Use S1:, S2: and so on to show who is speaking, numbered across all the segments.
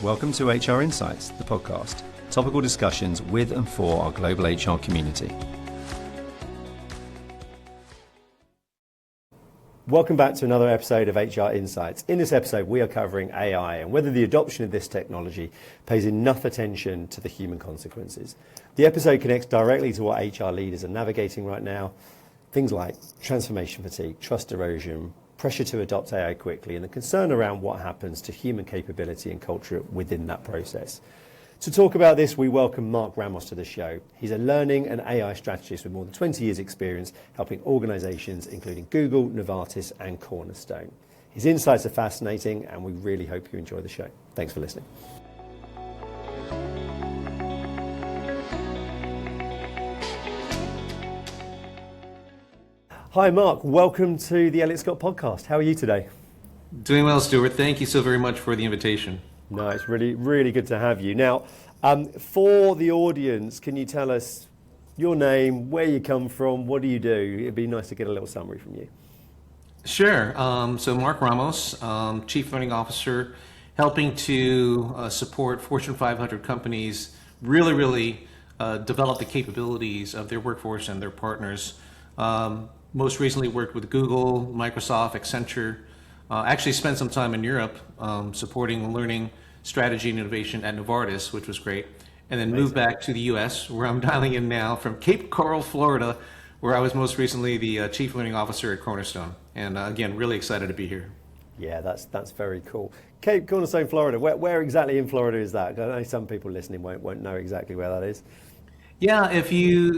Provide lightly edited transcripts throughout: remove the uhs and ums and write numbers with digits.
S1: Welcome to HR Insights, the podcast. Topical discussions with and for our global HR community.
S2: Welcome back to another episode of HR Insights. In this episode, we are covering AI and whether the adoption of this technology pays enough attention to the human consequences. The episode connects directly to what HR leaders are navigating right now. Things like transformation fatigue, trust erosion, pressure to adopt AI quickly, and the concern around what happens to human capability and culture within that process. To talk about this, we welcome Marc Ramos to the show. He's a learning and AI strategist with more than 20 years experience helping organizations including Google, Novartis, and Cornerstone. His insights are fascinating, and we really hope you enjoy the show. Thanks for listening. Hi, Marc. Welcome to the Elliott Scott podcast. How are you today?
S3: Doing well, Stuart. Thank you so very much for the invitation.
S2: No, it's really good to have you. Now, for the audience, can you tell us your name, where you come from, what do you do? It'd be nice to get a little summary from you.
S3: Sure. So Marc Ramos, Chief Learning Officer, helping to support Fortune 500 companies really develop the capabilities of their workforce and their partners. Most recently worked with Google, Microsoft, Accenture. Actually spent some time in Europe supporting learning strategy and innovation at Novartis, which was great. And then moved back to the US, where I'm dialing in now from Cape Coral, Florida, where I was most recently the Chief Learning Officer at Cornerstone. And again, really excited to be here.
S2: Yeah, that's very cool. Cape Cornerstone, Florida. Where exactly in Florida is that? I know some people listening won't know exactly where that is.
S3: Yeah,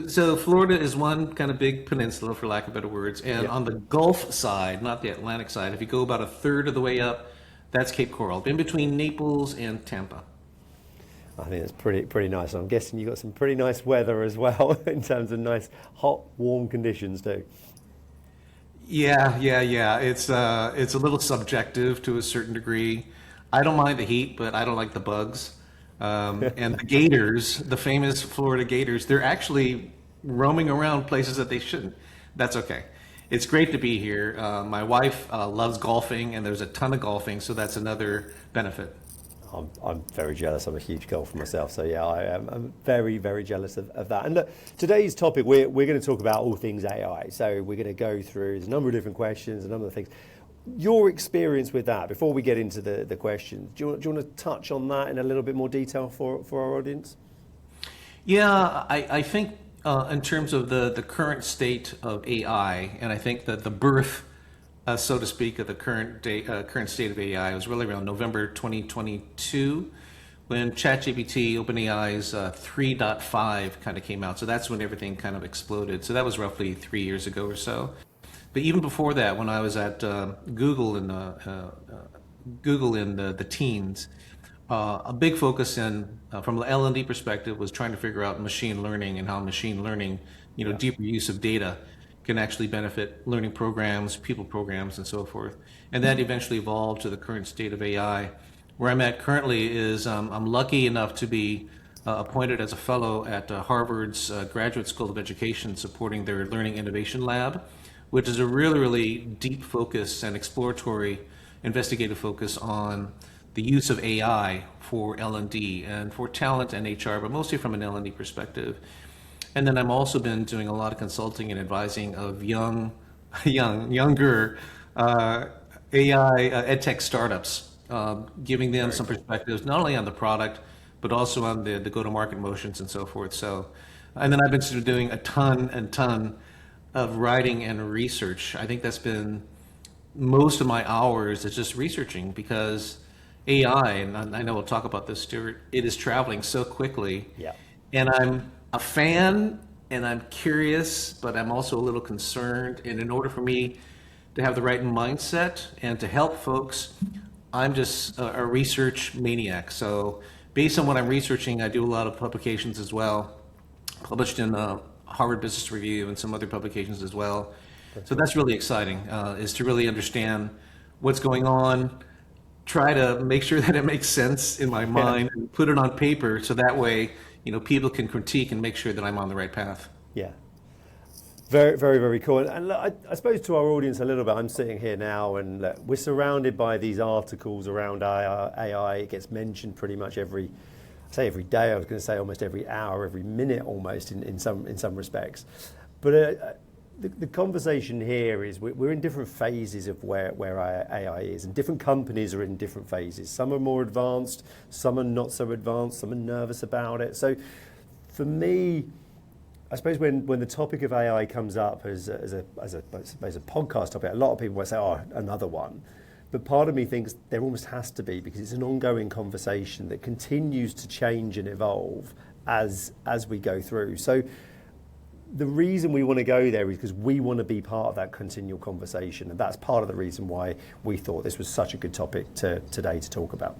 S3: so Florida is one kind of big peninsula, for lack of better words, and on the Gulf side, not the Atlantic side, if you go about a third of the way up, that's Cape Coral, in between Naples and Tampa.
S2: I think it's pretty nice. I'm guessing you've got some pretty nice weather as well, in terms of nice, hot, warm conditions too.
S3: Yeah. It's a little subjective to a certain degree. I don't mind the heat, but I don't like the bugs. And the gators, the famous Florida gators, they're actually roaming around places that they shouldn't. That's okay. It's great to be here. My wife loves golfing, and there's a ton of golfing, so that's another benefit.
S2: I'm very jealous. I'm a huge golfer myself, so yeah, I'm very jealous of that. And look, today's topic, we're going to talk about all things AI. So we're going to go through a number of different questions, a number of things. Your experience with that, before we get into the questions, do you want to touch on that in a little bit more detail for our audience?
S3: Yeah, I think in terms of the current state of AI, and I think that the birth, so to speak, of the current state of AI was really around November 2022, when ChatGPT, OpenAI's 3.5 kind of came out. So that's when everything kind of exploded. So that was roughly 3 years ago or so. But even before that, when I was at Google in the teens, a big focus from the L&D perspective was trying to figure out machine learning and how machine learning, deeper use of data can actually benefit learning programs, people programs, and so forth. And that eventually evolved to the current state of AI. Where I'm at currently is I'm lucky enough to be appointed as a fellow at Harvard's Graduate School of Education, supporting their Learning Innovation Lab, which is a really deep focus and exploratory investigative focus on the use of AI for L&D and for talent and HR, but mostly from an L&D perspective. And then I've also been doing a lot of consulting and advising of younger AI edtech startups, giving them some perspectives, not only on the product, but also on the go-to-market motions and so forth. So, and then I've been sort of doing a ton of writing and research. I think that's been most of my hours is just researching, because AI, and I know we'll talk about this, Stuart, it is traveling so quickly.
S2: Yeah.
S3: And I'm a fan and I'm curious, but I'm also a little concerned. And in order for me to have the right mindset and to help folks, I'm just a research maniac. So based on what I'm researching, I do a lot of publications as well, published in Harvard Business Review and some other publications as well. So that's really exciting, is to really understand what's going on, try to make sure that it makes sense in my mind, and put it on paper so that way, people can critique and make sure that I'm on the right path.
S2: Yeah. Very, very, very cool. And look, I suppose to our audience a little bit, I'm sitting here now and look, we're surrounded by these articles around AI. It gets mentioned pretty much every day. I was going to say almost every hour, every minute almost in some respects. But the conversation here is we're in different phases of where AI is, and different companies are in different phases. Some are more advanced, some are not so advanced, some are nervous about it. So for me, I suppose when the topic of AI comes up as a podcast topic, a lot of people will say, "Oh, another one." But part of me thinks there almost has to be, because it's an ongoing conversation that continues to change and evolve as we go through. So the reason we want to go there is because we want to be part of that continual conversation, and that's part of the reason why we thought this was such a good topic today to talk about.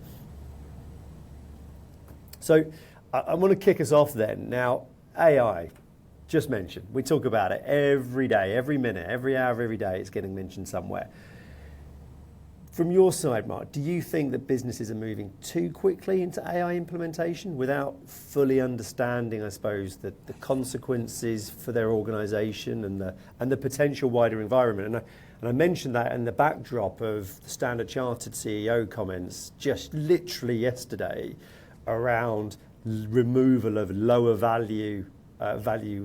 S2: So I want to kick us off then. Now, AI. Just mentioned, we talk about it every day, every minute, every hour, every day, it's getting mentioned somewhere. From your side, Marc, do you think that businesses are moving too quickly into AI implementation without fully understanding, I suppose, the consequences for their organization and the potential wider environment? And I mentioned that in the backdrop of the Standard Chartered CEO comments just literally yesterday around removal of lower value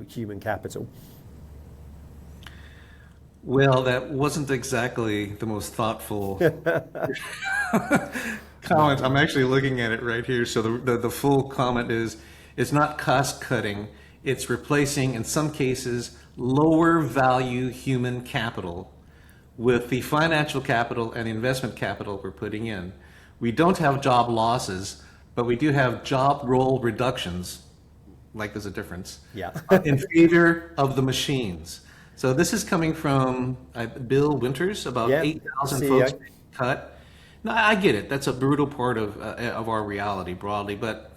S2: human capital.
S3: Well, that wasn't exactly the most thoughtful comment. I'm actually looking at it right here. So the full comment is, it's not cost cutting, it's replacing, in some cases, lower value human capital with the financial capital and investment capital we're putting in. We don't have job losses, but we do have job role reductions. Like there's a difference.
S2: Yeah.
S3: In favor of the machines. So this is coming from Bill Winters, about 8,000 folks being cut. Now, I get it. That's a brutal part of our reality broadly. But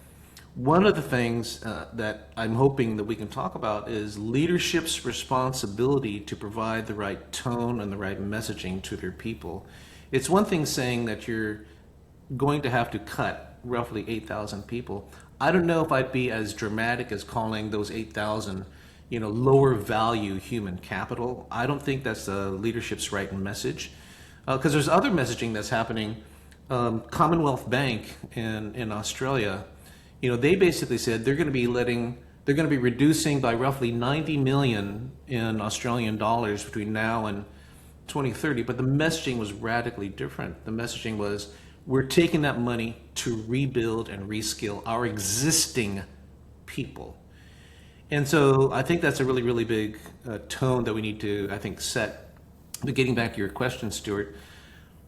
S3: one of the things that I'm hoping that we can talk about is leadership's responsibility to provide the right tone and the right messaging to their people. It's one thing saying that you're going to have to cut roughly 8,000 people. I don't know if I'd be as dramatic as calling those 8,000, lower value human capital. I don't think that's the leadership's right message, because there's other messaging that's happening. Commonwealth Bank in Australia, they basically said they're going to be reducing by roughly 90 million in Australian dollars between now and 2030. But the messaging was radically different. The messaging was, we're taking that money to rebuild and reskill our existing people. And so I think that's a really, really big tone that we need to, I think, set. But getting back to your question, Stuart,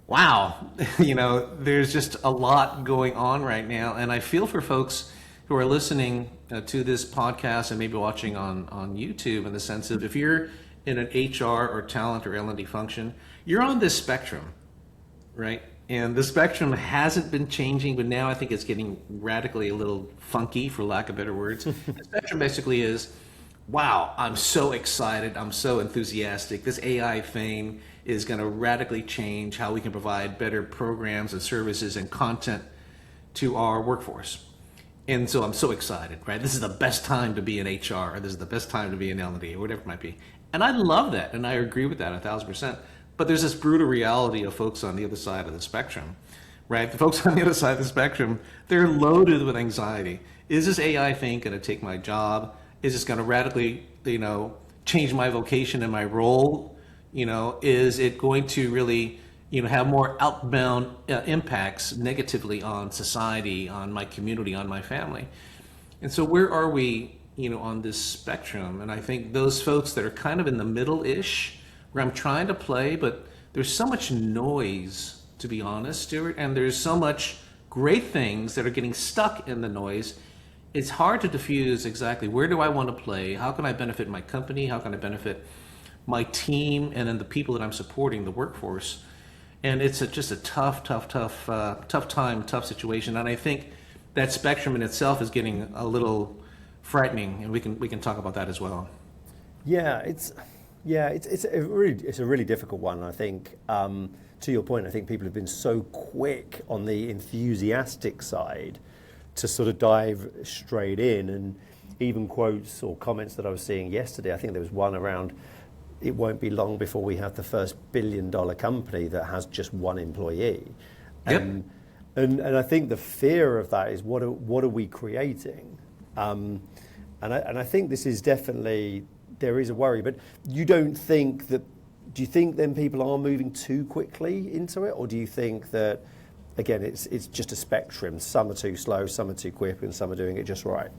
S3: wow, there's just a lot going on right now. And I feel for folks who are listening to this podcast and maybe watching on YouTube, in the sense of, if you're in an HR or talent or L&D function, you're on this spectrum, right? And the spectrum hasn't been changing, but now I think it's getting radically a little funky, for lack of better words. The spectrum basically is, wow, I'm so excited, I'm so enthusiastic. This AI thing is going to radically change how we can provide better programs and services and content to our workforce. And so I'm so excited, right? This is the best time to be in HR, or this is the best time to be in L&D, or whatever it might be. And I love that, and I agree with that 1,000%. But there's this brutal reality of folks on the other side of the spectrum, right? The folks on the other side of the spectrum, they're loaded with anxiety. Is this AI thing going to take my job? Is this going to radically, change my vocation and my role? Is it going to really, have more outbound impacts negatively on society, on my community, on my family? And so where are we, on this spectrum? And I think those folks that are kind of in the middle-ish, where I'm trying to play, but there's so much noise, to be honest, Stuart, and there's so much great things that are getting stuck in the noise. It's hard to diffuse exactly, where do I want to play? How can I benefit my company? How can I benefit my team and then the people that I'm supporting, the workforce? And it's just a tough time, tough situation. And I think that spectrum in itself is getting a little frightening, and we can talk about that as well.
S2: It's a really difficult one. I think, to your point, I think people have been so quick on the enthusiastic side to sort of dive straight in, and even quotes or comments that I was seeing yesterday. I think there was one around, it won't be long before we have the first billion-dollar company that has just one employee.
S3: Yep.
S2: And I think the fear of that is what are we creating? And I think this is definitely, there is a worry, but you don't think that, do you think then people are moving too quickly into it? Or do you think that, again, it's just a spectrum, some are too slow, some are too quick, and some are doing it just right?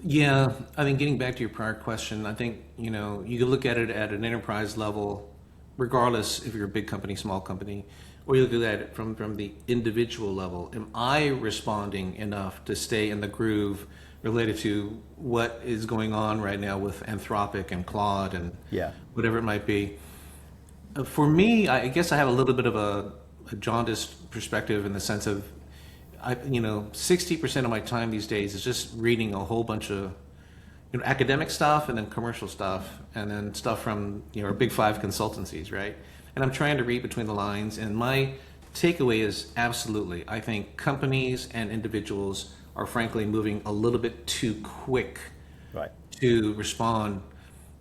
S3: Yeah, I think getting back to your prior question, I think, you can look at it at an enterprise level, regardless if you're a big company, small company, or you look at it from the individual level. Am I responding enough to stay in the groove related to what is going on right now with Anthropic and Claude and whatever it might be? For me, I guess I have a little bit of a jaundiced perspective in the sense of, 60% of my time these days is just reading a whole bunch of academic stuff and then commercial stuff and then stuff from our big five consultancies, right? And I'm trying to read between the lines, and my takeaway is absolutely, I think companies and individuals are frankly moving a little bit too quick to respond.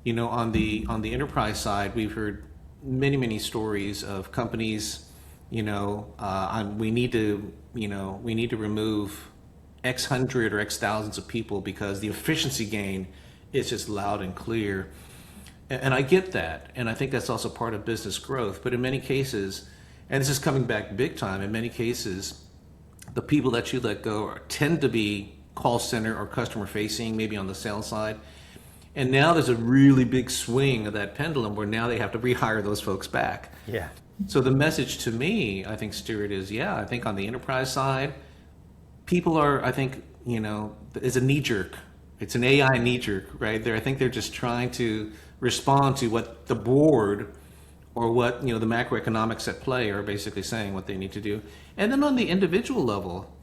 S3: On the enterprise side, we've heard many stories of companies, we need to remove X hundred or X thousands of people because the efficiency gain is just loud and clear. And I get that. And I think that's also part of business growth. But in many cases, and this is coming back big time, in many cases, the people that you let go tend to be call center or customer facing, maybe on the sales side. And now there's a really big swing of that pendulum where now they have to rehire those folks back.
S2: Yeah.
S3: So the message to me, I think, Stuart, is, I think on the enterprise side, people are, I think, it's a knee jerk. It's an AI knee jerk, right? I think they're just trying to respond to what the board or what, the macroeconomics at play are basically saying what they need to do. And then on the individual level,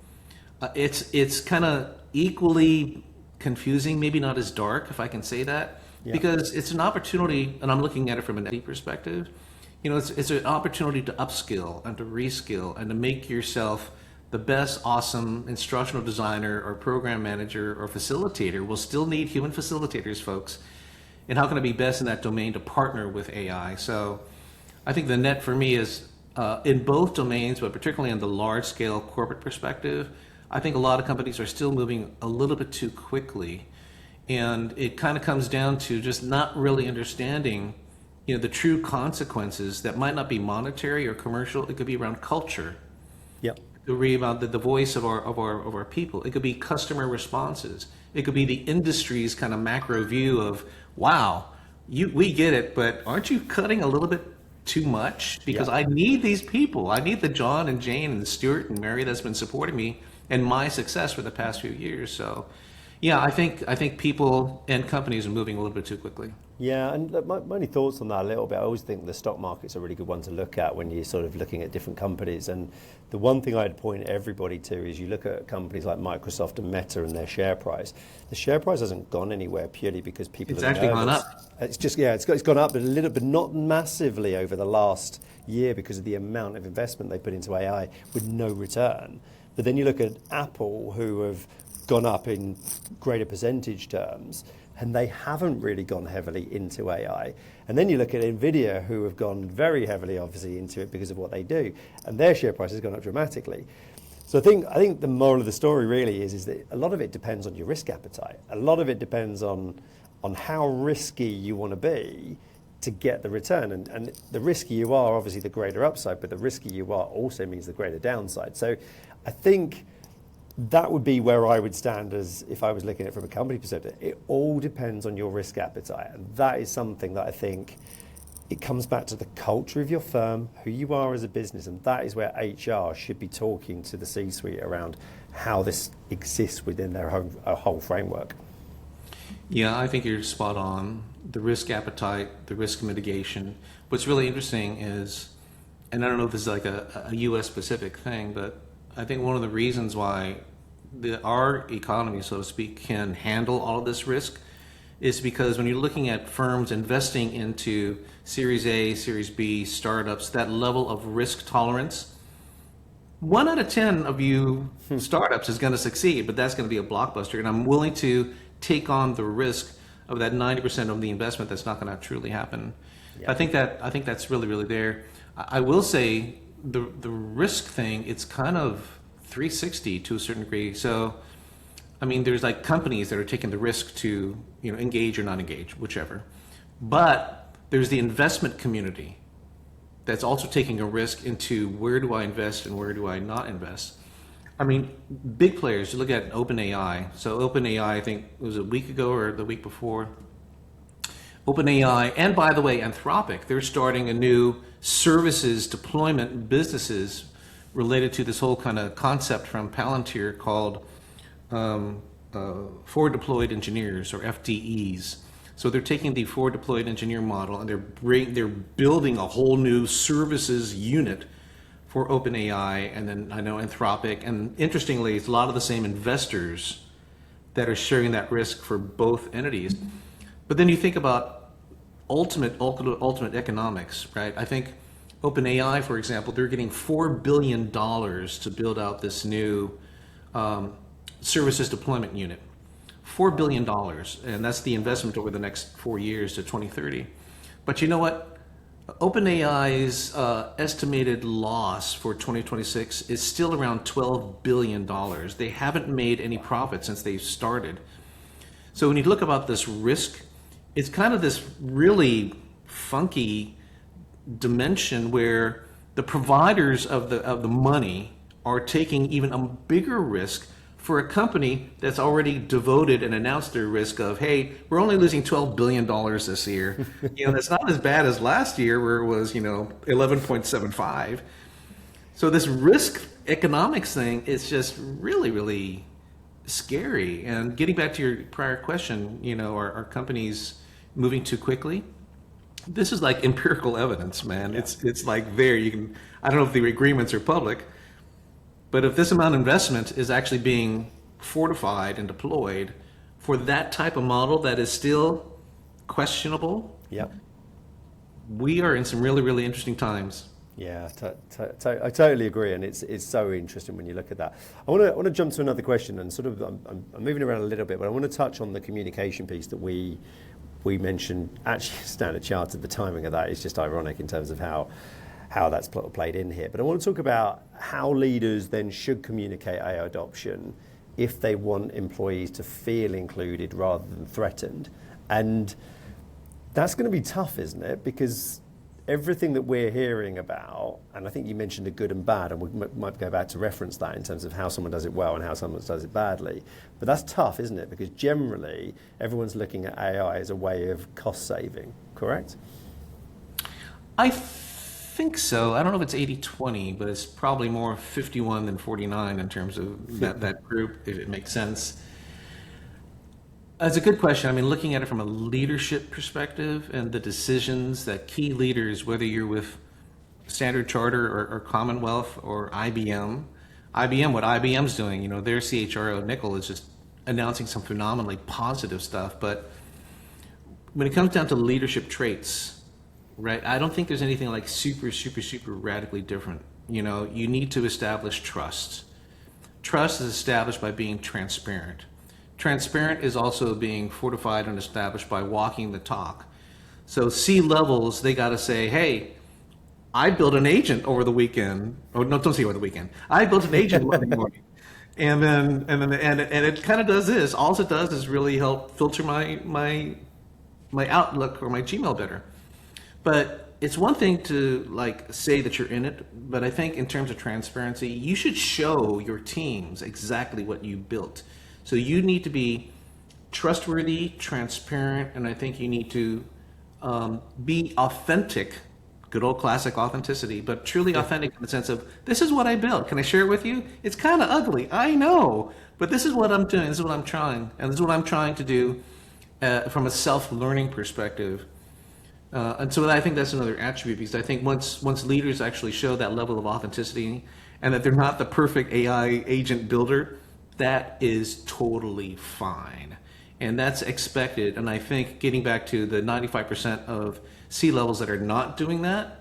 S3: it's kind of equally confusing, maybe not as dark, if I can say that, because it's an opportunity, and I'm looking at it from an IT perspective. It's an opportunity to upskill and to reskill and to make yourself the best, awesome instructional designer or program manager or facilitator. We'll still need human facilitators, folks. And how can I be best in that domain to partner with AI? So I think the net for me is in both domains, but particularly in the large scale corporate perspective, I think a lot of companies are still moving a little bit too quickly. And it kind of comes down to just not really understanding the true consequences that might not be monetary or commercial. It could be around culture.
S2: Yep.
S3: It could be about the voice of our people. It could be customer responses. It could be the industry's kind of macro view of, wow, we get it, but aren't you cutting a little bit too much? Because I need these people. I need the John and Jane and Stuart and Mary that's been supporting me and my success for the past few years. So, I think people and companies are moving a little bit too quickly.
S2: Yeah, and my only thoughts on that a little bit, I always think the stock market's a really good one to look at when you're sort of looking at different companies. And the one thing I'd point everybody to is you look at companies like Microsoft and Meta and their share price. The share price hasn't gone anywhere purely because people are nervous. It's actually gone up. It's just, it's gone up a little bit, not massively over the last year because of the amount of investment they put into AI with no return. But then you look at Apple, who have gone up in greater percentage terms, and they haven't really gone heavily into AI. And then you look at NVIDIA, who have gone very heavily, obviously, into it because of what they do, and their share price has gone up dramatically. So I think the moral of the story really is that a lot of it depends on your risk appetite. A lot of it depends on how risky you want to be to get the return. And the riskier you are, obviously, the greater upside, but the riskier you are also means the greater downside. So I think that would be where I would stand as if I was looking at it from a company perspective. It all depends on your risk appetite. And that is something that I think it comes back to the culture of your firm, who you are as a business. And that is where HR should be talking to the C-suite around how this exists within their whole framework.
S3: Yeah, I think you're spot on. The risk appetite, the risk mitigation. What's really interesting is, and I don't know if this is like a U.S. specific thing, but I think one of the reasons why our economy, so to speak, can handle all of this risk is because when you're looking at firms investing into Series A, Series B startups, that level of risk tolerance, 1 out of 10 of you startups is going to succeed, but that's going to be a blockbuster. And I'm willing to take on the risk of that 90% of the investment that's not going to truly happen. Yeah. I think that's really, really there. I will say the risk thing, it's kind of 360 to a certain degree. So, I mean, there's like companies that are taking the risk to, engage or not engage, whichever. But there's the investment community that's also taking a risk into where do I invest and where do I not invest. I mean, big players, you look at OpenAI. So OpenAI, I think it was a week ago or the week before. OpenAI, and by the way, Anthropic, they're starting a new services deployment businesses related to this whole kind of concept from Palantir called forward deployed engineers, or FDEs. So they're taking the forward deployed engineer model and they're building a whole new services unit for OpenAI, and then I know Anthropic, and interestingly, it's a lot of the same investors that are sharing that risk for both entities. But then you think about ultimate economics, right? I think OpenAI, for example, they're getting $4 billion to build out this new services deployment unit. $4 billion, and that's the investment over the next 4 years to 2030. But you know what? OpenAI's estimated loss for 2026 is still around $12 billion. They haven't made any profit since they started. So when you look about this risk, it's kind of this really funky dimension where the providers of the money are taking even a bigger risk for a company that's already devoted and announced their risk of, hey, we're only losing $12 billion this year. That's not as bad as last year where it was, 11.75. So this risk economics thing is just really, really scary. And getting back to your prior question, are companies moving too quickly? This is like empirical evidence, man. Yeah. It's like there, I don't know if the agreements are public, but if this amount of investment is actually being fortified and deployed for that type of model that is still questionable, we are in some really, really interesting times.
S2: Yeah, I totally agree, and it's so interesting when you look at that. I want to jump to another question, and sort of I'm moving around a little bit, but I want to touch on the communication piece that we mentioned. Actually, Standard Chartered, the timing of that is just ironic in terms of how that's played in here. But I want to talk about how leaders then should communicate AI adoption if they want employees to feel included rather than threatened. And that's going to be tough, isn't it? Because everything that we're hearing about, and I think you mentioned the good and bad, and we might go back to reference that in terms of how someone does it well and how someone does it badly. But that's tough, isn't it? Because generally, everyone's looking at AI as a way of cost saving, correct?
S3: I think so. I don't know if it's 80-20, but it's probably more 51 than 49 in terms of that group, if it makes sense. That's a good question. I mean, looking at it from a leadership perspective and the decisions that key leaders, whether you're with Standard Charter or Commonwealth or IBM, what IBM's doing, their CHRO, Nickel, is just announcing some phenomenally positive stuff. But when it comes down to leadership traits, right, I don't think there's anything like super, super, super radically different. You need to establish trust. Trust is established by being transparent. Transparent is also being fortified and established by walking the talk. So C-levels, they got to say, hey, I built an agent over the weekend. Oh, no, don't say over the weekend. I built an agent Monday morning. And it kind of does this. All it does is really help filter my Outlook or my Gmail better. But it's one thing to say that you're in it, but I think in terms of transparency, you should show your teams exactly what you built. So you need to be trustworthy, transparent, and I think you need to be authentic, good old classic authenticity, but truly authentic in the sense of, this is what I built. Can I share it with you? It's kind of ugly, I know, but this is what I'm doing, this is what I'm trying, and this is what I'm trying to do from a self-learning perspective. And so I think that's another attribute, because I think once leaders actually show that level of authenticity and that they're not the perfect AI agent builder, that is totally fine. And that's expected. And I think getting back to the 95% of C-levels that are not doing that,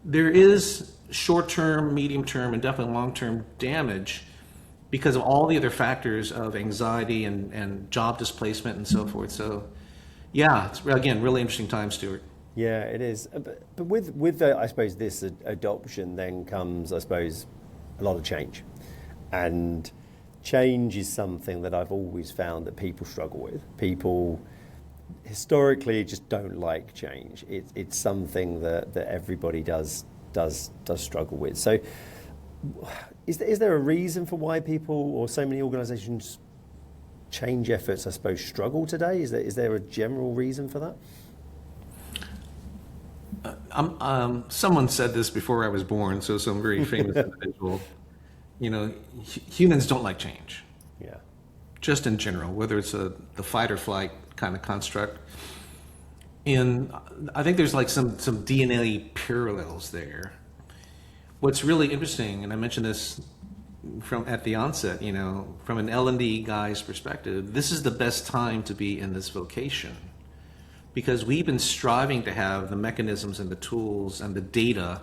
S3: there is short-term, medium-term, and definitely long-term damage because of all the other factors of anxiety and job displacement and so forth. So, yeah, it's again really interesting time, Stuart.
S2: Yeah, it is. But with I suppose this adoption then comes, I suppose, a lot of change, and change is something that I've always found that people struggle with. People historically just don't like change. It's something that everybody does struggle with. So, is there a reason for why people or so many organisations change efforts, I suppose, struggle today? Is there a general reason for that?
S3: Someone said this before I was born, so some very famous individual. You know, humans don't like change.
S2: Yeah.
S3: Just in general, whether it's the fight or flight kind of construct. And I think there's like some DNA parallels there. What's really interesting, and I mentioned this at the onset, you know, from an L&D guy's perspective, this is the best time to be in this vocation, because we've been striving to have the mechanisms and the tools and the data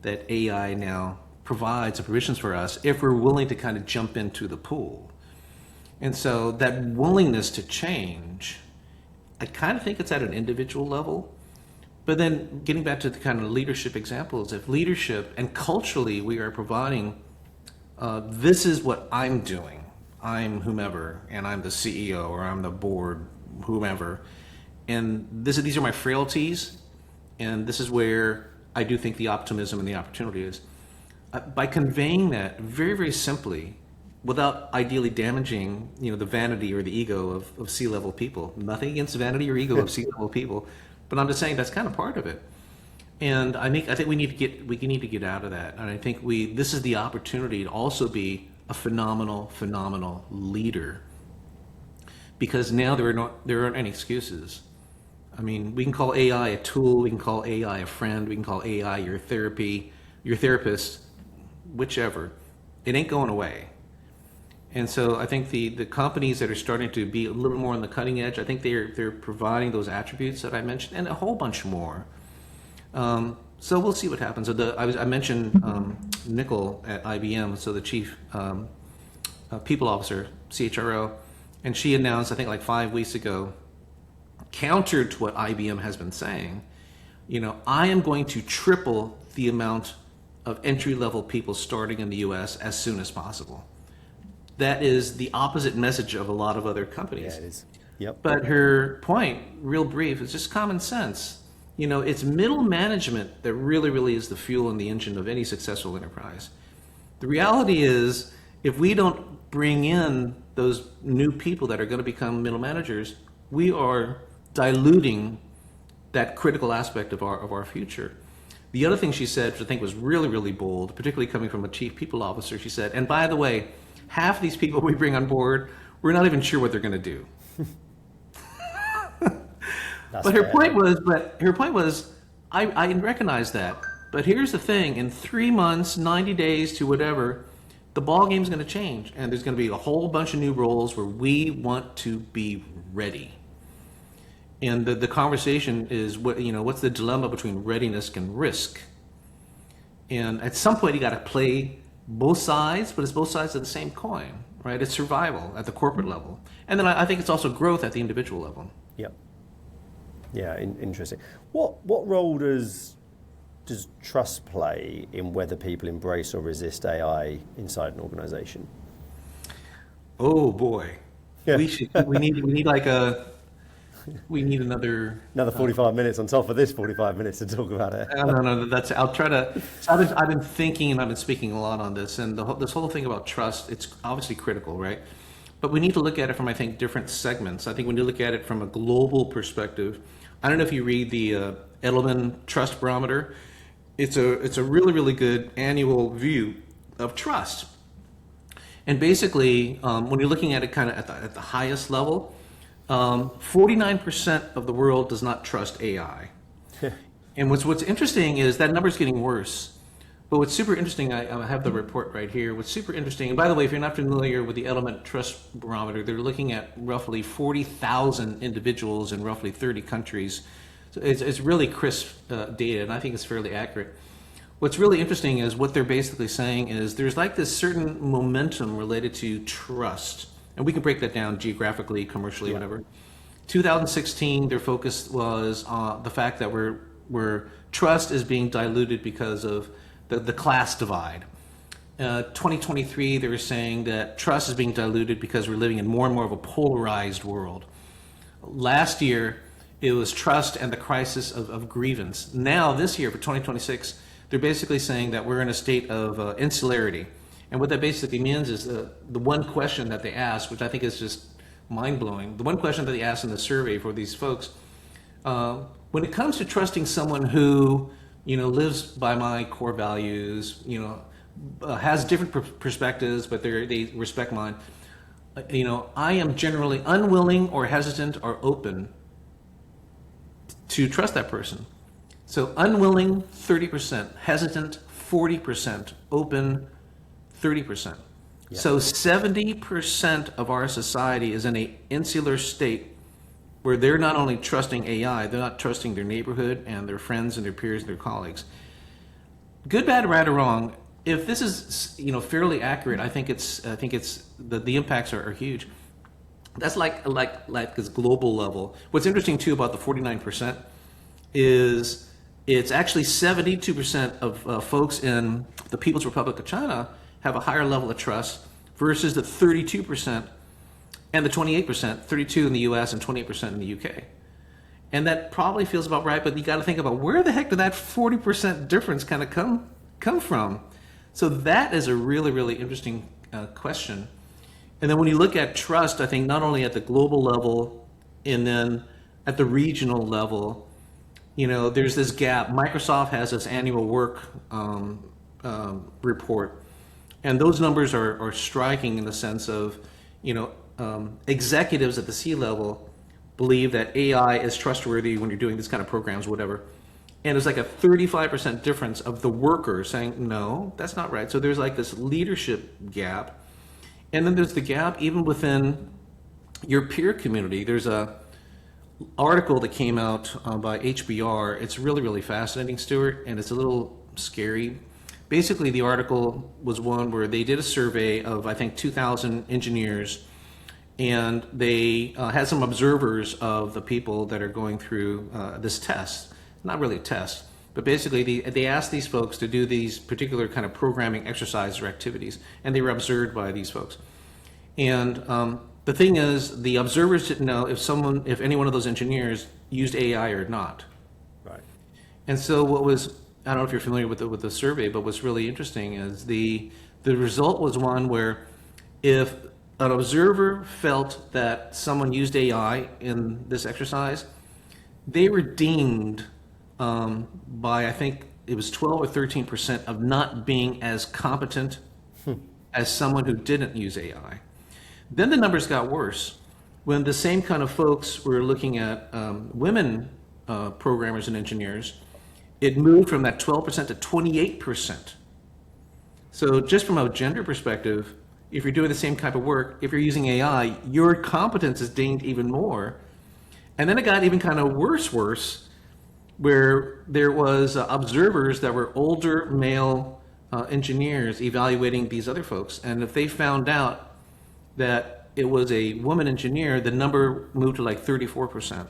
S3: that AI now provides and provisions for us if we're willing to kind of jump into the pool. And so that willingness to change, I kind of think it's at an individual level. But then getting back to the kind of leadership examples, if leadership and culturally we are providing, this is what I'm doing. I'm whomever, and I'm the CEO, or I'm the board, whomever. And these are my frailties, and this is where I do think the optimism and the opportunity is. By conveying that very, very simply, without ideally damaging, you know, the vanity or the ego of C-level people. Nothing against vanity or ego of C-level people, but I'm just saying that's kind of part of it. And I think we need to get out of that. And I think this is the opportunity to also be a phenomenal leader, because now there aren't any excuses. I mean, we can call AI a tool, we can call AI a friend, we can call AI your therapist, whichever. It ain't going away. And so I think the companies that are starting to be a little more on the cutting edge, I think they're providing those attributes that I mentioned and a whole bunch more. So we'll see what happens. So I mentioned Nicole at IBM, so the chief people officer, CHRO, and she announced, I think like 5 weeks ago, counter to what IBM has been saying, you know, I am going to triple the amount of entry-level people starting in the US as soon as possible. That is the opposite message of a lot of other companies.
S2: Yeah, it is. Yep.
S3: But her point, real brief, is just common sense. You know, it's middle management that really is the fuel and the engine of any successful enterprise. The reality is, if we don't bring in those new people that are going to become middle managers, we are diluting that critical aspect of our future. The other thing she said, which I think was really bold, particularly coming from a chief people officer, she said, and by the way, half these people we bring on board, we're not even sure what they're going to do. But her point was, I recognize that. But here's the thing: in 3 months, 90 days to whatever, the ball game's going to change, and there's going to be a whole bunch of new roles where we want to be ready. And the conversation is, what's the dilemma between readiness and risk? And at some point, you got to play both sides, but it's both sides of the same coin, right? It's survival at the corporate level, and then I think it's also growth at the individual level.
S2: Yep. Yeah, interesting. What role does trust play in whether people embrace or resist AI inside an organization?
S3: Oh boy, yeah. We need another
S2: 45 minutes on top of this 45 minutes to talk about it.
S3: No. I'll try to. I've been thinking and I've been speaking a lot on this, and this whole thing about trust. It's obviously critical, right? But we need to look at it from, I think, different segments. I think when you look at it from a global perspective, I don't know if you read the Edelman Trust Barometer. It's a really good annual view of trust, and basically, when you're looking at it kind of at the highest level. 49% of the world does not trust AI. And what's interesting is that number's getting worse. But what's super interesting, I have the report right here. What's super interesting, and by the way, if you're not familiar with the Edelman Trust Barometer, they're looking at roughly 40,000 individuals in roughly 30 countries. So it's really crisp data, and I think it's fairly accurate. what's really interesting is what they're basically saying is there's like this certain momentum related to trust. And we can break that down geographically, commercially, whatever. 2016, their focus was on the fact that we're trust is being diluted because of the class divide. 2023, they were saying that trust is being diluted because we're living in more and more of a polarized world. Last year, it was trust and the crisis of grievance. Now, this year, for 2026, they're basically saying that we're in a state of insularity. And what that basically means is the one question that they asked, which I think is just mind-blowing, the one question that they asked in the survey for these folks, when it comes to trusting someone who, lives by my core values, has different perspectives, but they respect mine, I am generally unwilling or hesitant or open to trust that person. So unwilling, 30%, hesitant, 40%, open, 30%. Yeah. So 70% of our society is in an insular state where they're not only trusting AI, they're not trusting their neighborhood and their friends and their peers and their colleagues. Good, bad, right, or wrong, if this is fairly accurate, I think it's the impacts are huge. That's like this global level. What's interesting too about the 49% is it's actually 72% of folks in the People's Republic of China have a higher level of trust versus the 32% and the 28%, 32 in the US and 28% in the UK. And that probably feels about right, but you got to think about where the heck did that 40% difference kind of come from? So that is a really, really interesting question. And then when you look at trust, I think not only at the global level and then at the regional level, there's this gap. Microsoft has this annual work report, and those numbers are striking in the sense of, executives at the C-level believe that AI is trustworthy when you're doing this kind of programs, whatever. And there's like a 35% difference of the workers saying, no, that's not right. So there's like this leadership gap. And then there's the gap even within your peer community. There's a article that came out by HBR. It's really, really fascinating, Stuart, and it's a little scary. Basically, the article was one where they did a survey of, I think, 2,000 engineers, and they had some observers of the people that are going through this test. Not really a test, but basically they asked these folks to do these particular kind of programming exercises or activities, and they were observed by these folks. And the thing is, the observers didn't know if any one of those engineers used AI or not.
S2: Right.
S3: And so I don't know if you're familiar with the survey, but what's really interesting is the result was one where if an observer felt that someone used AI in this exercise, they were deemed by, I think it was 12 or 13% of not being as competent as someone who didn't use AI. Then the numbers got worse. When the same kind of folks were looking at women programmers and engineers, it moved from that 12% to 28%. So just from a gender perspective, if you're doing the same type of work, if you're using AI, your competence is deemed even more. And then it got even kind of worse, where there was observers that were older male engineers evaluating these other folks. And if they found out that it was a woman engineer, the number moved to like 34%.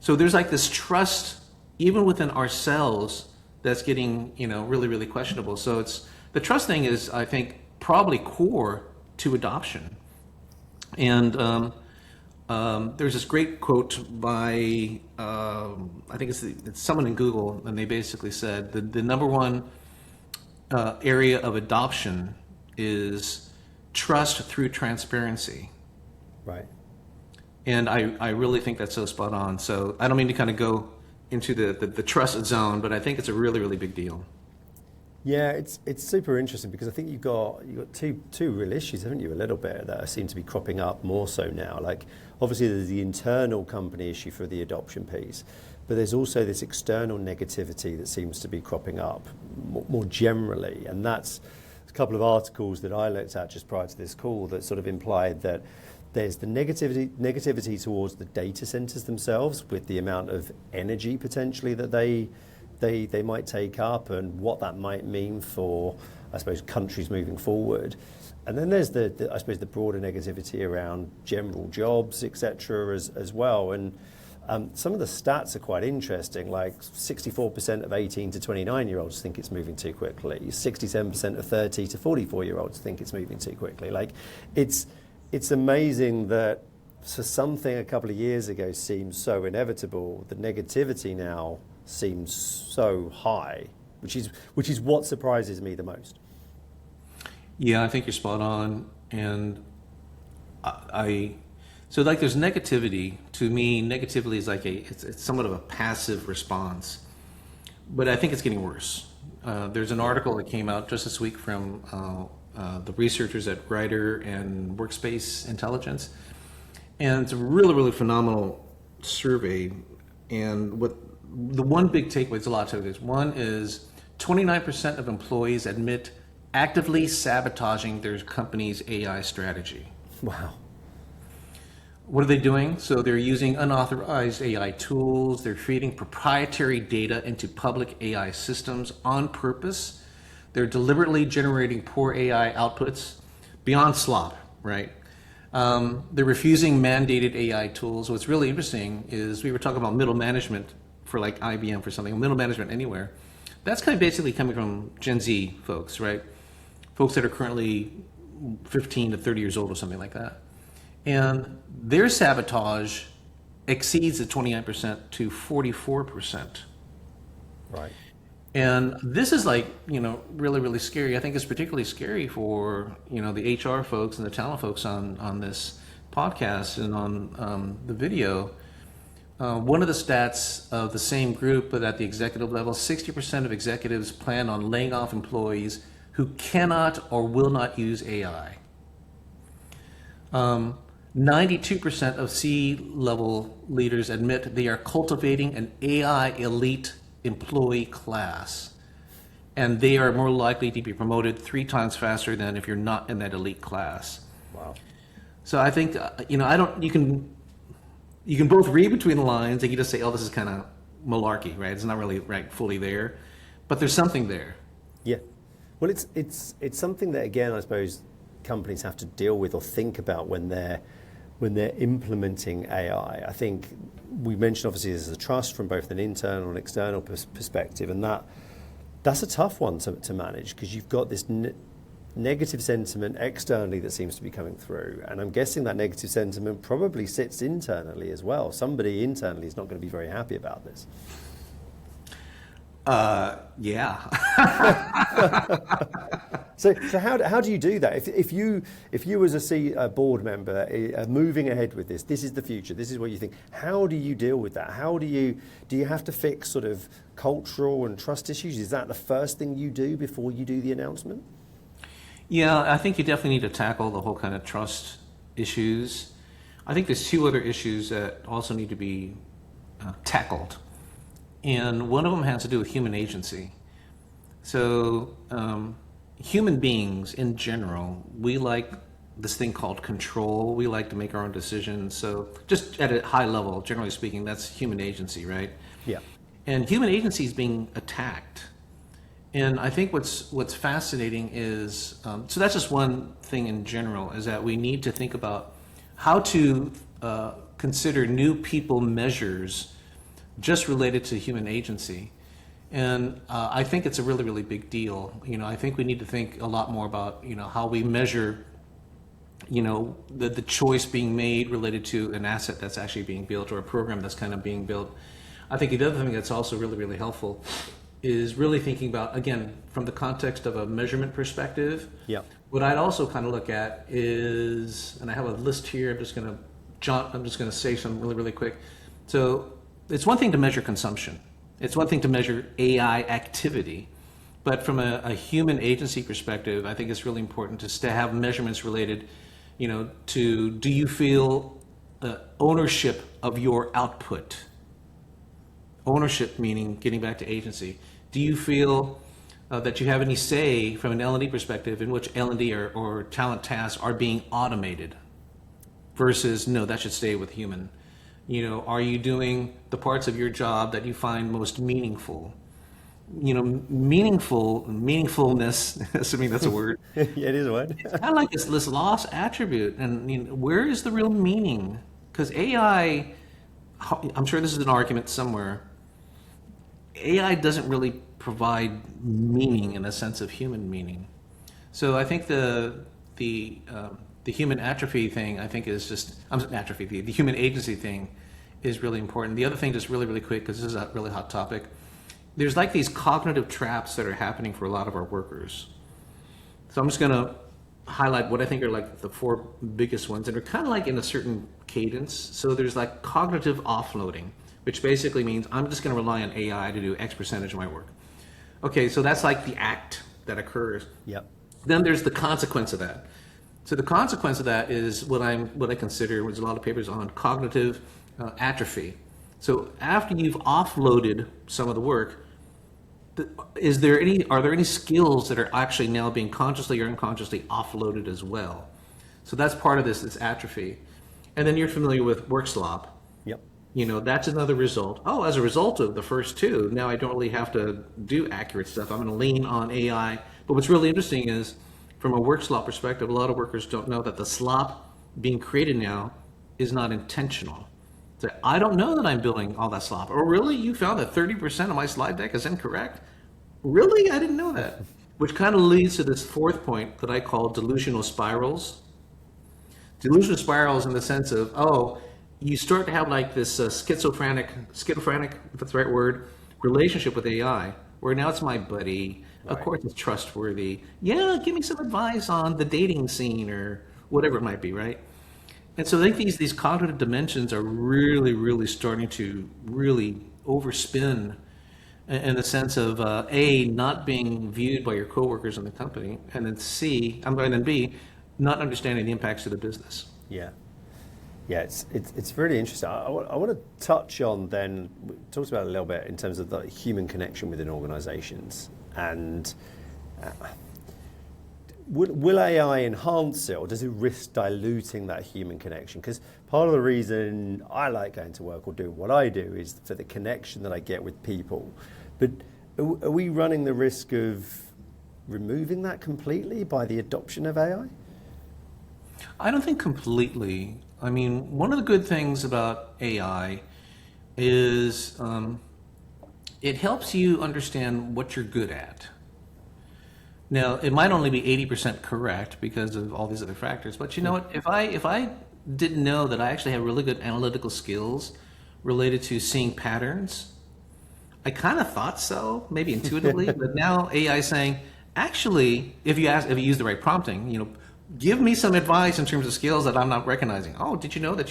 S3: So there's like this trust, even within ourselves, that's getting, really, really questionable. So it's the trust thing is, I think, probably core to adoption. And there's this great quote by, I think it's someone in Google, and they basically said the number one area of adoption is trust through transparency.
S2: Right.
S3: And I really think that's so spot on. So I don't mean to kind of go into the trust zone, but I think it's a really, really big deal.
S2: Yeah, it's super interesting because I think you've got two real issues, haven't you, a little bit, that seem to be cropping up more so now. Like, obviously there's the internal company issue for the adoption piece, but there's also this external negativity that seems to be cropping up more generally. And that's a couple of articles that I looked at just prior to this call that sort of implied that there's the negativity towards the data centers themselves, with the amount of energy potentially that they they might take up and what that might mean for, I suppose, countries moving forward. And then there's I suppose the broader negativity around general jobs, etc. as well. And some of the stats are quite interesting, like 64% of 18 to 29-year-olds think it's moving too quickly. 67% of 30 to 44-year-olds think it's moving too quickly. Like, it's amazing that for something a couple of years ago seemed so inevitable, the negativity now seems so high, which is what surprises me the most.
S3: Yeah, I think you're spot on. And so like there's negativity. To me, negativity is like it's somewhat of a passive response. But I think it's getting worse. There's an article that came out just this week from the researchers at Writer and Workspace Intelligence. And it's a really, really phenomenal survey. And what the one big takeaway, it's a lot of takeaways. One is 29% of employees admit actively sabotaging their company's AI strategy.
S2: Wow.
S3: What are they doing? So they're using unauthorized AI tools. They're feeding proprietary data into public AI systems on purpose. They're deliberately generating poor AI outputs beyond slop, right? They're refusing mandated AI tools. What's really interesting is we were talking about middle management for like IBM for something, middle management anywhere. That's kind of basically coming from Gen Z folks, right? Folks that are currently 15 to 30 years old or something like that. And their sabotage exceeds the 29% to 44%.
S2: Right.
S3: And this is like, really, really scary. I think it's particularly scary for, the HR folks and the talent folks on this podcast and on the video. One of the stats of the same group, but at the executive level, 60% of executives plan on laying off employees who cannot or will not use AI. 92% of C-level leaders admit they are cultivating an AI elite employee class, and they are more likely to be promoted 3 times faster than if you're not in that elite class.
S2: Wow.
S3: So I think, you can both read between the lines and you just say, oh, this is kind of malarkey, right? It's not really right fully there, but there's something there.
S2: Yeah. Well, it's something that, again, I suppose companies have to deal with or think about when they're implementing AI. I think we mentioned obviously there's a trust from both an internal and external perspective, and that's a tough one to manage, because you've got this negative sentiment externally that seems to be coming through, and I'm guessing that negative sentiment probably sits internally as well. Somebody internally is not going to be very happy about this.
S3: Yeah.
S2: So how do you do that? If you as a board member are moving ahead with this is the future, this is what you think. How do you deal with that? Do you have to fix sort of cultural and trust issues? Is that the first thing you do before you do the announcement?
S3: Yeah, I think you definitely need to tackle the whole kind of trust issues. I think there's 2 other issues that also need to be tackled. And one of them has to do with human agency. So human beings in general, we like this thing called control. We like to make our own decisions. So just at a high level, generally speaking, that's human agency, right?
S2: Yeah.
S3: And human agency is being attacked. And I think what's fascinating is, so that's just one thing in general, is that we need to think about how to consider new people measures just related to human agency. And I think it's a really, really big deal. I think we need to think a lot more about, how we measure, the choice being made related to an asset that's actually being built or a program that's kind of being built. I think the other thing that's also really, really helpful is really thinking about, again, from the context of a measurement perspective.
S2: Yeah.
S3: What I'd also kind of look at is, and I have a list here, I'm just going to say some really, really quick. So it's one thing to measure consumption. It's one thing to measure AI activity. But from a human agency perspective, I think it's really important to have measurements related, to, do you feel ownership of your output? Ownership meaning getting back to agency. Do you feel that you have any say from an L&D perspective in which L&D or talent tasks are being automated versus no, that should stay with human? Are you doing the parts of your job that you find most meaningful? meaningfulness, assuming that's a word.
S2: Yeah, it is a word.
S3: It's kind of like this lost attribute. And where is the real meaning? Because AI, I'm sure this is an argument somewhere, AI doesn't really provide meaning in the sense of human meaning. So I think the human atrophy thing, I think, is just, atrophy, the human agency thing is really important. The other thing, just really, really quick, because this is a really hot topic, there's like these cognitive traps that are happening for a lot of our workers. So I'm just going to highlight what I think are like the four biggest ones that are kind of like in a certain cadence. So there's like cognitive offloading, which basically means I'm just going to rely on AI to do X percentage of my work. Okay, so that's like the act that occurs.
S2: Yep.
S3: Then there's the consequence of that. So the consequence of that is what I consider, there's a lot of papers on cognitive atrophy. So after you've offloaded some of the work, are there any skills that are actually now being consciously or unconsciously offloaded as well? So that's part of this atrophy. And then you're familiar with work slop.
S2: Yep.
S3: That's another result. Oh, as a result of the first two, now I don't really have to do accurate stuff. I'm going to lean on AI. But what's really interesting is, from a work slop perspective, a lot of workers don't know that the slop being created now is not intentional. So I don't know that I'm building all that slop. Or really, you found that 30% of my slide deck is incorrect? Really? I didn't know that. Which kind of leads to this fourth point that I call delusional spirals. Delusional spirals in the sense of, you start to have like this schizophrenic, if that's the right word, relationship with AI, where now it's my buddy. Right. Of course it's trustworthy. Yeah, give me some advice on the dating scene or whatever it might be, right? And so I think these cognitive dimensions are really, really starting to really overspin in the sense of A, not being viewed by your coworkers in the company, and then B, not understanding the impacts to the business.
S2: Yeah. Yeah, it's really interesting. I want to touch on then, we talked about it a little bit in terms of the human connection within organizations. And will AI enhance it, or does it risk diluting that human connection? Because part of the reason I like going to work or doing what I do is for the connection that I get with people. But are we running the risk of removing that completely by the adoption of AI?
S3: I don't think completely. I mean, one of the good things about AI is it helps you understand what you're good at. Now, it might only be 80% correct because of all these other factors, but you know what? If I didn't know that I actually have really good analytical skills related to seeing patterns, I kind of thought so, maybe intuitively, but now AI is saying, actually, if you use the right prompting, give me some advice in terms of skills that I'm not recognizing. Oh, did you know that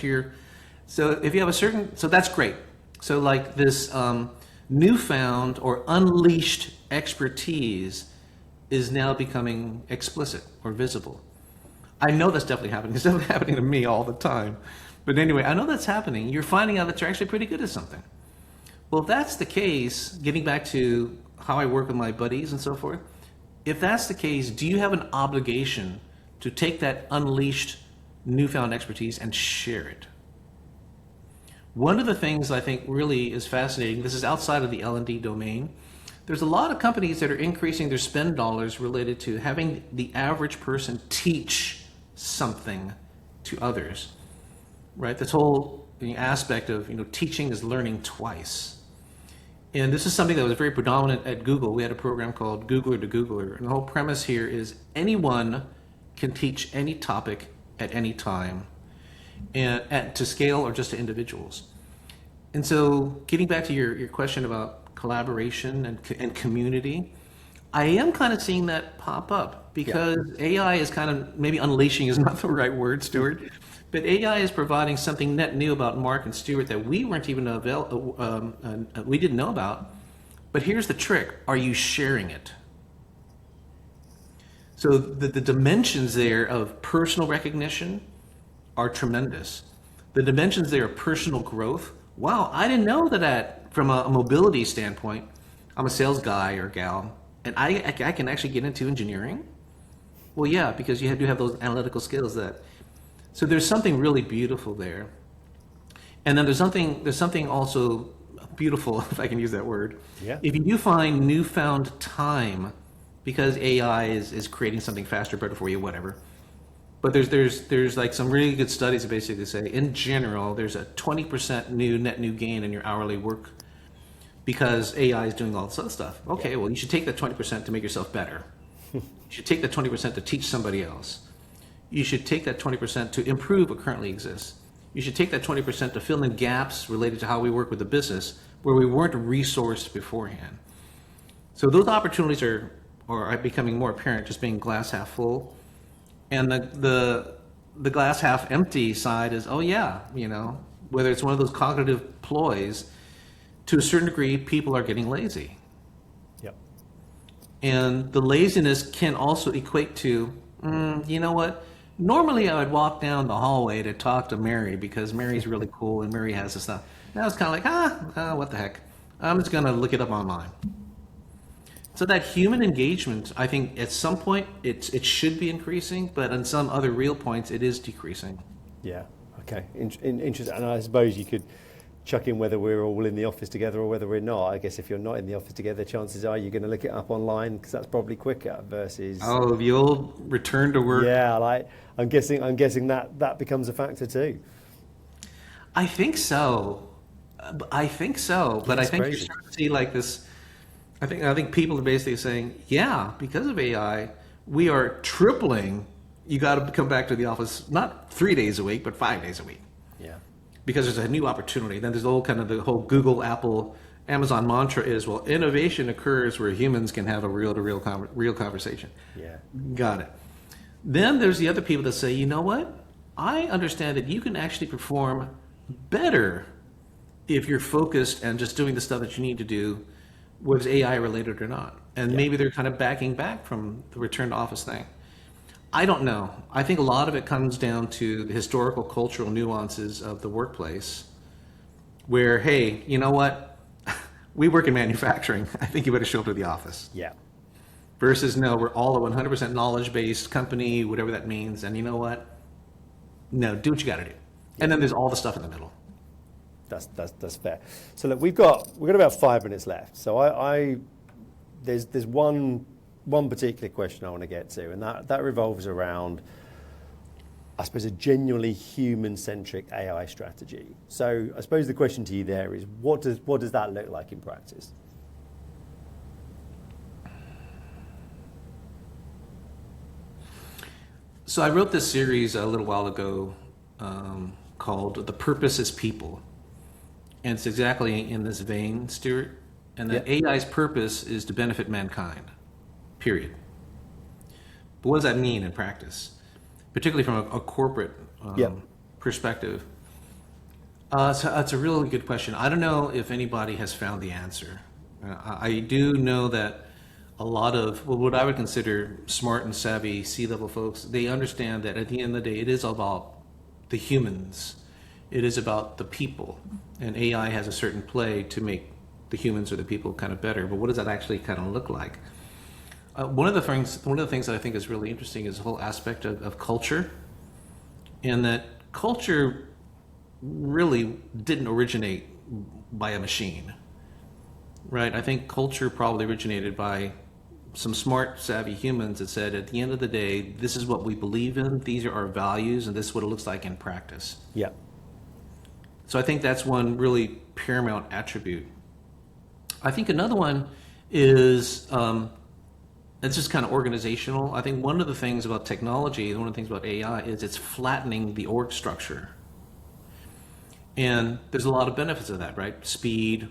S3: so if you have so that's great. So like this newfound or unleashed expertise is now becoming explicit or visible. I know that's definitely happening. It's definitely happening to me all the time. But anyway, I know that's happening. You're finding out that you're actually pretty good at something. Well, if that's the case, getting back to how I work with my buddies and so forth, if that's the case, do you have an obligation to take that unleashed newfound expertise and share it? One of the things I think really is fascinating, this is outside of the L&D domain, there's a lot of companies that are increasing their spend dollars related to having the average person teach something to others, right? This whole aspect of teaching is learning twice. And this is something that was very predominant at Google. We had a program called Googler to Googler. And the whole premise here is anyone can teach any topic at any time, and to scale or just to individuals. And so getting back to your question about collaboration and community, I am kind of seeing that pop up because AI is kind of, maybe unleashing is not the right word, Stuart, but AI is providing something net new about Marc and Stuart that we weren't even we didn't know about. But here's the trick: are you sharing it? So the dimensions there of personal recognition are tremendous. The dimensions there of personal growth. Wow, I didn't know that from a mobility standpoint, I'm a sales guy or gal, and I can actually get into engineering. Well, yeah, because you do have those analytical skills so there's something really beautiful there. And then there's something also beautiful, if I can use that word,
S2: Yeah.
S3: if you do find newfound time because AI is creating something faster, better for you, whatever. But there's like some really good studies that basically say, in general, there's a 20% net new gain in your hourly work because AI is doing all this other stuff. Okay, well, you should take that 20% to make yourself better. You should take that 20% to teach somebody else. You should take that 20% to improve what currently exists. You should take that 20% to fill in gaps related to how we work with the business where we weren't resourced beforehand. So those opportunities are becoming more apparent, just being glass half full. And the glass half empty side is, oh yeah, whether it's one of those cognitive ploys, to a certain degree, people are getting lazy.
S2: Yep.
S3: And the laziness can also equate to, you know what? Normally I would walk down the hallway to talk to Mary because Mary's really cool and Mary has this stuff. Now it's kind of like, what the heck? I'm just going to look it up online. So that human engagement, I think at some point it should be increasing, but on some other real points it is decreasing.
S2: Yeah. Okay. Interesting. And I suppose you could chuck in whether we're all in the office together or whether we're not. I guess if you're not in the office together, chances are you're going to look it up online because that's probably quicker versus.
S3: Oh, the old return to work.
S2: Yeah. I'm guessing that becomes a factor too.
S3: I think so. But I think
S2: Crazy.
S3: you're starting to see like this. I think people are basically saying, yeah, because of AI, we are tripling. You got to come back to the office not 3 days a week, but 5 days a week.
S2: Yeah.
S3: Because there's a new opportunity. Then there's the whole Google, Apple, Amazon mantra is, well, innovation occurs where humans can have a real conversation.
S2: Yeah.
S3: Got it. Then there's the other people that say, you know what? I understand that you can actually perform better if you're focused and just doing the stuff that you need to do, was AI related or not. And maybe they're kind of backing back from the return to office thing. I don't know. I think a lot of it comes down to the historical, cultural nuances of the workplace where, hey, you know what? We work in manufacturing. I think you better show up to the office.
S2: Yeah.
S3: Versus, no, we're all a 100% knowledge-based company, whatever that means. And you know what? No, do what you got to do. And then there's all the stuff in the middle.
S2: That's fair. So look, we've got about 5 minutes left. So there's one particular question I want to get to, and that revolves around, I suppose, a genuinely human-centric AI strategy. So I suppose the question to you there is, what does that look like in practice?
S3: So I wrote this series a little while ago called "The Purpose is People." And it's exactly in this vein, Stuart. And that AI's purpose is to benefit mankind, period. But what does that mean in practice? Particularly from a corporate perspective. So it's a really good question. I don't know if anybody has found the answer. I do know that a lot of what I would consider smart and savvy C-level folks, they understand that at the end of the day, it is about the humans. It is about the people, and AI has a certain play to make the humans or the people kind of better. But what does that actually kind of look like? One of the things that I think is really interesting is the whole aspect of culture, and that culture really didn't originate by a machine, right? I think culture probably originated by some smart, savvy humans that said, at the end of the day, this is what we believe in, these are our values, and this is what it looks like in practice.
S2: Yeah.
S3: So I think that's one really paramount attribute. I think another one is, it's just kind of organizational. I think one of the things about technology, one of the things about AI is it's flattening the org structure. And there's a lot of benefits of that, right? Speed,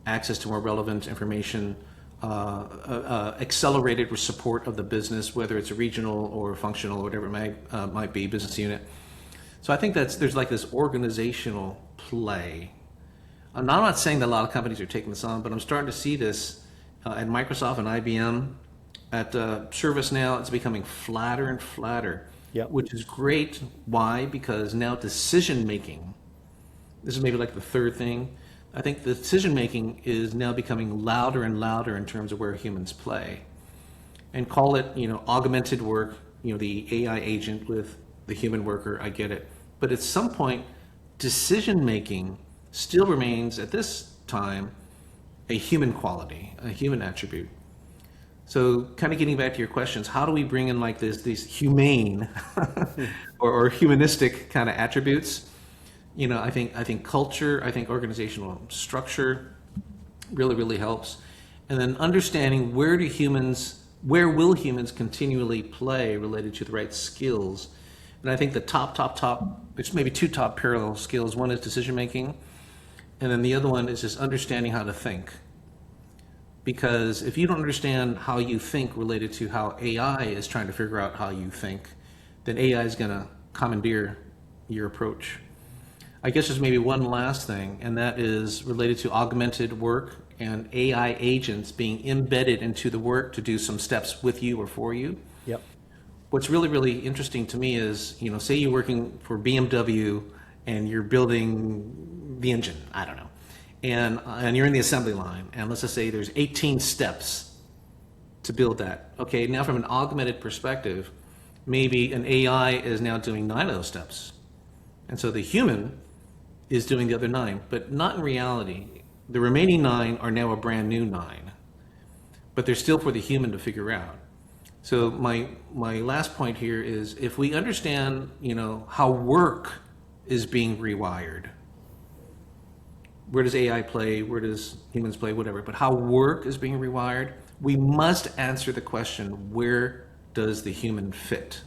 S3: access to more relevant information, accelerated support of the business, whether it's a regional or functional or whatever it might be, business unit. So I think there's like this organizational play. I'm not saying that a lot of companies are taking this on, but I'm starting to see this at Microsoft and IBM. At ServiceNow, it's becoming flatter and flatter, which is great. Why? Because now decision making, this is maybe like the third thing, I think the decision making is now becoming louder and louder in terms of where humans play. And call it, augmented work, the AI agent with the human worker, I get it. But at some point, decision making still remains, at this time a human quality, a human attribute. So kind of getting back to your questions, how do we bring in like these humane or humanistic kind of attributes? I think culture, I think organizational structure really helps. And then understanding where will humans continually play related to the right skills. And I think the top, there's maybe two top parallel skills. One is decision making, and then the other one is just understanding how to think. Because if you don't understand how you think related to how AI is trying to figure out how you think, then AI is going to commandeer your approach. I guess there's maybe one last thing, and that is related to augmented work and AI agents being embedded into the work to do some steps with you or for you.
S2: Yep.
S3: What's really interesting to me is, say you're working for BMW and you're building the engine, I don't know, and you're in the assembly line, and let's just say there's 18 steps to build that. Okay, now from an augmented perspective, maybe an AI is now doing 9 of those steps. And so the human is doing the other 9, but not in reality. The remaining 9 are now a brand new 9, but they're still for the human to figure out. So my last point here is, if we understand, how work is being rewired, where does AI play, where does humans play, whatever, but how work is being rewired, we must answer the question, where does the human fit?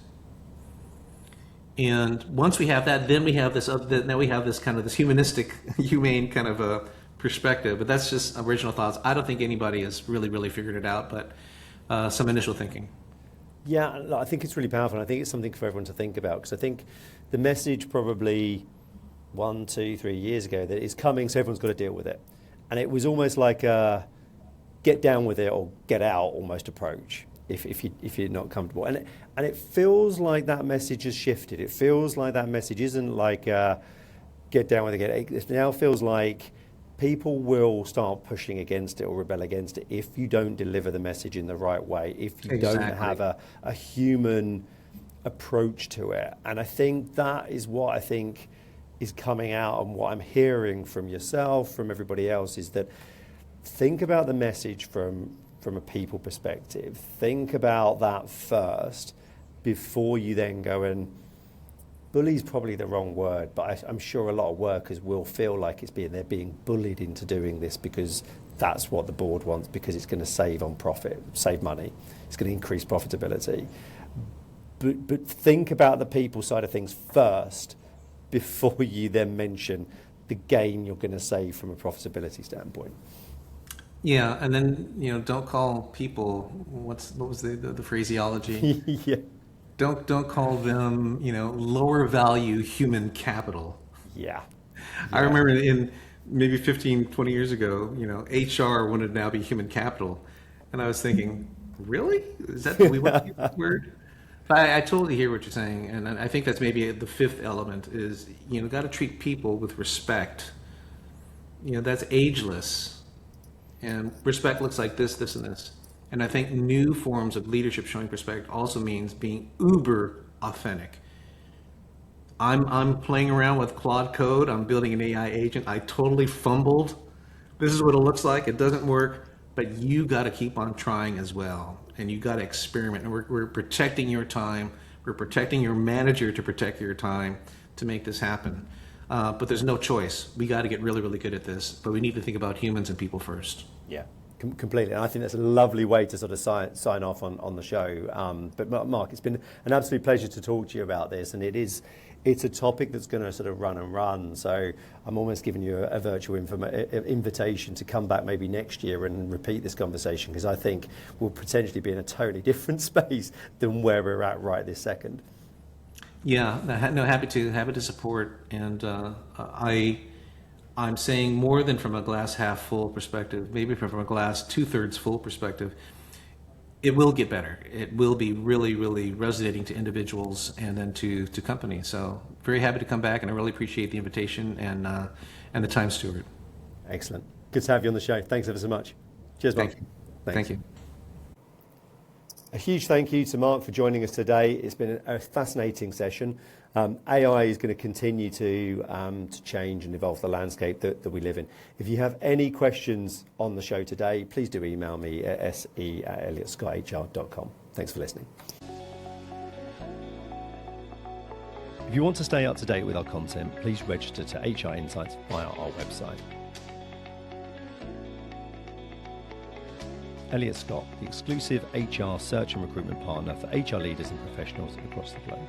S3: And once we have that, then we have this, now we have this kind of this humanistic, humane kind of a perspective, but that's just original thoughts. I don't think anybody has really figured it out, but some initial thinking.
S2: Yeah, I think it's really powerful, and I think it's something for everyone to think about, because I think the message probably 1, 2, 3 years ago that it's coming, so everyone's got to deal with it. And it was almost like a get down with it or get out almost approach if you're not comfortable. And it feels like that message has shifted. It feels like that message isn't like get down with it. It now feels like people will start pushing against it or rebel against it if you don't deliver the message in the right way, if you don't have a human approach to it. And I think that is what I think is coming out, and what I'm hearing from yourself, from everybody else, is that think about the message from a people perspective. Think about that first before you then go and bully's probably the wrong word, but I'm sure a lot of workers will feel like they're being bullied into doing this because that's what the board wants, because it's going to save money, it's going to increase profitability. But think about the people side of things first before you then mention the gain you're going to save from a profitability standpoint.
S3: Yeah, and then don't call people, what was the phraseology?
S2: Yeah.
S3: Don't call them lower value human capital.
S2: Yeah.
S3: I remember in maybe 15, 20 years ago, HR wanted to now be human capital, and I was thinking, really? Is that we want to use that word? I totally hear what you're saying, and I think that's maybe the fifth element is got to treat people with respect. That's ageless, and respect looks like this, and this. And I think new forms of leadership showing respect also means being uber authentic. I'm playing around with Claude Code. I'm building an AI agent. I totally fumbled. This is what it looks like. It doesn't work, but you got to keep on trying as well. And you got to experiment. And we're protecting your time. We're protecting your manager to protect your time to make this happen. But there's no choice. We got to get really good at this. But we need to think about humans and people first.
S2: Yeah, completely. And I think that's a lovely way to sort of sign off on the show. But Marc, it's been an absolute pleasure to talk to you about this. And it's a topic that's going to sort of run. So I'm almost giving you a virtual invitation to come back maybe next year and repeat this conversation, because I think we'll potentially be in a totally different space than where we're at right this second.
S3: Yeah, no, happy to support. And I'm saying more than from a glass half full perspective, maybe from a glass 2/3 full perspective. It will get better. It will be really resonating to individuals and then to companies. So very happy to come back, and I really appreciate the invitation and the time, Stuart.
S2: Excellent. Good to have you on the show. Thanks ever so much. Cheers, Marc.
S3: Thank you.
S2: A huge thank you to Marc for joining us today. It's been a fascinating session. AI is going to continue to change and evolve the landscape that we live in. If you have any questions on the show today, please do email me at se@elliottScotthr.com. Thanks for listening.
S1: If you want to stay up to date with our content, please register to HR Insights via our website. Elliott Scott, the exclusive HR search and recruitment partner for HR leaders and professionals across the globe.